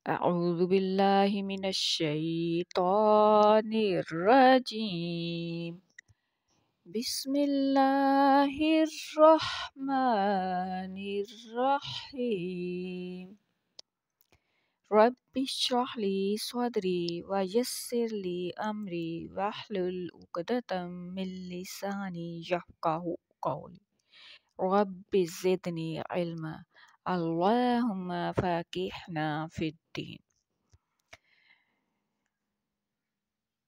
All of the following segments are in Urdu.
أعوذ بالله من الشيطان الرجيم. بسم الله الرحمن الرحيم. رب اشرح لي صدري ويسر لي أمري واحلل عقدة من لساني يفقهوا قولي. رب زدني علما. اللهم فقهنا في الدين.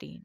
3,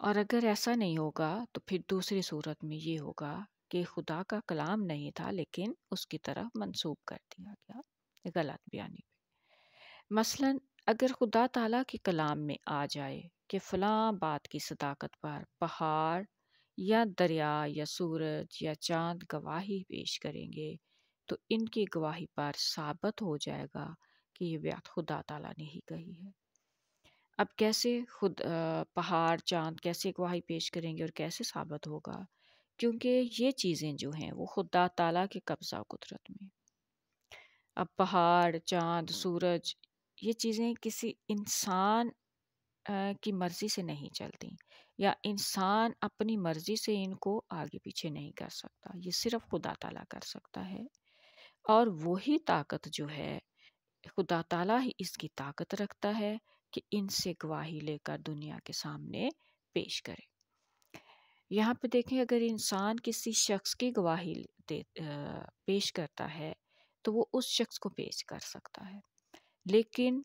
اور اگر ایسا نہیں ہوگا تو پھر دوسری صورت میں یہ ہوگا کہ خدا کا کلام نہیں تھا لیکن اس کی طرف منسوب کر دیا گیا غلط بیانی پہ۔ مثلاً اگر خدا تعالیٰ کے کلام میں آ جائے کہ فلاں بات کی صداقت پر پہاڑ یا دریا یا سورج یا چاند گواہی پیش کریں گے تو ان کی گواہی پر ثابت ہو جائے گا کہ یہ بات خدا تعالیٰ نے ہی کہی ہے۔ اب کیسے پہاڑ چاند کیسے گواہی پیش کریں گے اور کیسے ثابت ہوگا؟ کیونکہ یہ چیزیں جو ہیں وہ خدا تعالیٰ کے قبضہ و قدرت میں۔ اب پہاڑ چاند سورج یہ چیزیں کسی انسان کی مرضی سے نہیں چلتی، یا انسان اپنی مرضی سے ان کو آگے پیچھے نہیں کر سکتا، یہ صرف خدا تعالیٰ کر سکتا ہے۔ اور وہی طاقت جو ہے خدا تعالیٰ ہی اس کی طاقت رکھتا ہے کہ ان سے گواہی لے کر دنیا کے سامنے پیش کرے۔ یہاں پہ دیکھیں اگر انسان کسی شخص کی گواہی پیش کرتا ہے تو وہ اس شخص کو پیش کر سکتا ہے، لیکن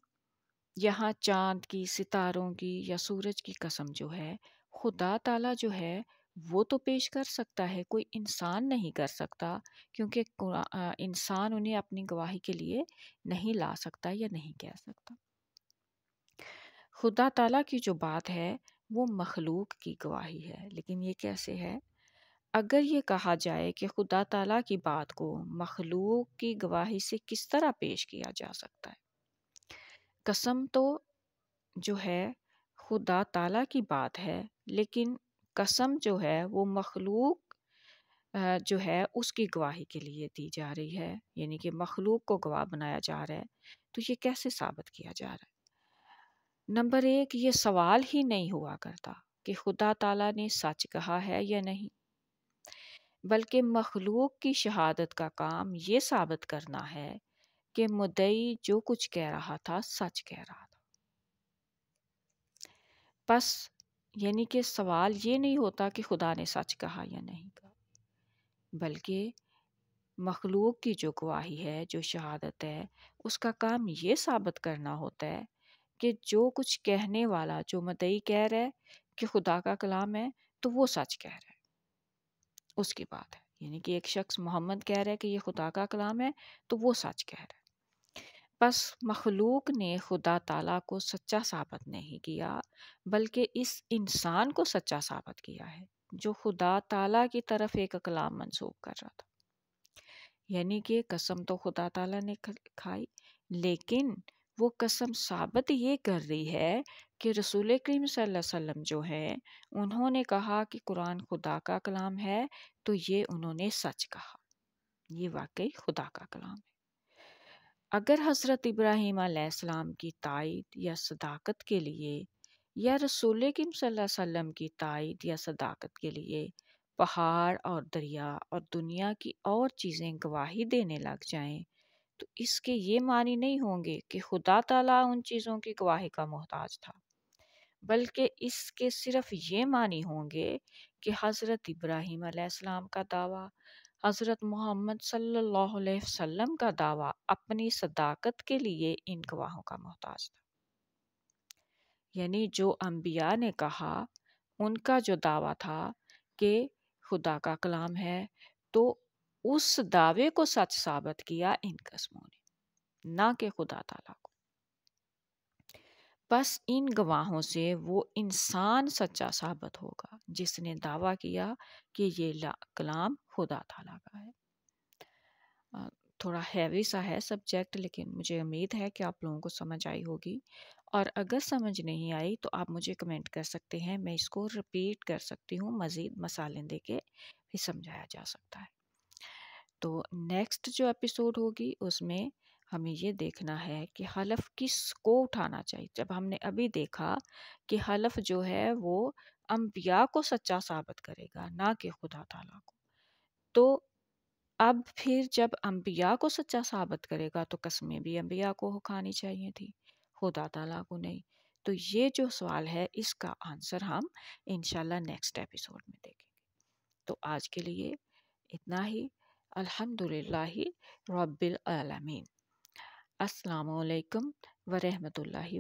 یہاں چاند کی ستاروں کی یا سورج کی قسم جو ہے خدا تعالیٰ جو ہے وہ تو پیش کر سکتا ہے، کوئی انسان نہیں کر سکتا، کیونکہ انسان انہیں اپنی گواہی کے لیے نہیں لا سکتا یا نہیں کہہ سکتا۔ خدا تعالیٰ کی جو بات ہے وہ مخلوق کی گواہی ہے، لیکن یہ کیسے ہے؟ اگر یہ کہا جائے کہ خدا تعالیٰ کی بات کو مخلوق کی گواہی سے کس طرح پیش کیا جا سکتا ہے؟ قسم تو جو ہے خدا تعالیٰ کی بات ہے، لیکن قسم جو ہے وہ مخلوق جو ہے اس کی گواہی کے لیے دی جا رہی ہے، یعنی کہ مخلوق کو گواہ بنایا جا رہا ہے، تو یہ کیسے ثابت کیا جا رہا ہے؟ نمبر ایک، یہ سوال ہی نہیں ہوا کرتا کہ خدا تعالیٰ نے سچ کہا ہے یا نہیں، بلکہ مخلوق کی شہادت کا کام یہ ثابت کرنا ہے کہ مدعی جو کچھ کہہ رہا تھا سچ کہہ رہا تھا۔ بس یعنی کہ سوال یہ نہیں ہوتا کہ خدا نے سچ کہا یا نہیں کہا، بلکہ مخلوق کی جو گواہی ہے جو شہادت ہے اس کا کام یہ ثابت کرنا ہوتا ہے کہ جو کچھ کہنے والا جو مدعی کہہ رہا ہے کہ خدا کا کلام ہے تو وہ سچ کہہ رہا ہے، اس کی بات ہے۔ یعنی کہ ایک شخص محمد کہہ رہا ہے کہ یہ خدا کا کلام ہے تو وہ سچ کہہ رہا ہے۔ بس مخلوق نے خدا تعالیٰ کو سچا ثابت نہیں کیا، بلکہ اس انسان کو سچا ثابت کیا ہے جو خدا تعالیٰ کی طرف ایک کلام منسوب کر رہا تھا۔ یعنی کہ قسم تو خدا تعالیٰ نے کھائی، لیکن وہ قسم ثابت یہ کر رہی ہے کہ رسول کریم صلی اللہ علیہ وسلم جو ہے انہوں نے کہا کہ قرآن خدا کا کلام ہے، تو یہ انہوں نے سچ کہا، یہ واقعی خدا کا کلام ہے۔ اگر حضرت ابراہیم علیہ السلام کی تائید یا صداقت کے لیے یا رسول کریم صلی اللہ علیہ وسلم کی تائید یا صداقت کے لیے پہاڑ اور دریا اور دنیا کی اور چیزیں گواہی دینے لگ جائیں تو اس کے یہ معنی نہیں ہوں گے کہ خدا تعالیٰ ان چیزوں کی گواہی کا محتاج تھا، بلکہ اس کے صرف یہ معنی ہوں گے کہ حضرت ابراہیم علیہ السلام کا دعویٰ، حضرت محمد صلی اللہ علیہ وسلم کا دعویٰ اپنی صداقت کے لیے ان گواہوں کا محتاج تھا۔ یعنی جو انبیاء نے کہا ان کا جو دعویٰ تھا کہ خدا کا کلام ہے، تو اس دعوے کو سچ ثابت کیا ان قسموں نے، نہ کہ خدا تعالیٰ کو۔ بس ان گواہوں سے وہ انسان سچا ثابت ہوگا جس نے دعویٰ کیا کہ یہ کلام خدا تعالیٰ کا ہے۔ تھوڑا ہیوی سا ہے سبجیکٹ، لیکن مجھے امید ہے کہ آپ لوگوں کو سمجھ آئی ہوگی، اور اگر سمجھ نہیں آئی تو آپ مجھے کمنٹ کر سکتے ہیں، میں اس کو رپیٹ کر سکتی ہوں، مزید مسالے دے کے بھی سمجھایا جا سکتا ہے۔ تو نیکسٹ جو ایپیسوڈ ہوگی اس میں ہمیں یہ دیکھنا ہے کہ حلف کس کو اٹھانا چاہیے۔ جب ہم نے ابھی دیکھا کہ حلف جو ہے وہ انبیاء کو سچا ثابت کرے گا نہ کہ خدا تعالیٰ کو، تو اب پھر جب انبیاء کو سچا ثابت کرے گا تو قسمیں بھی انبیاء کو کھانی چاہیے تھی، خدا تعالیٰ کو نہیں۔ تو یہ جو سوال ہے اس کا آنسر ہم انشاءاللہ نیکسٹ ایپیسوڈ میں دیکھیں گے۔ تو آج کے لیے اتنا ہی۔ الحمدللہ رب العالمین۔ السلام علیکم ورحمۃ اللہ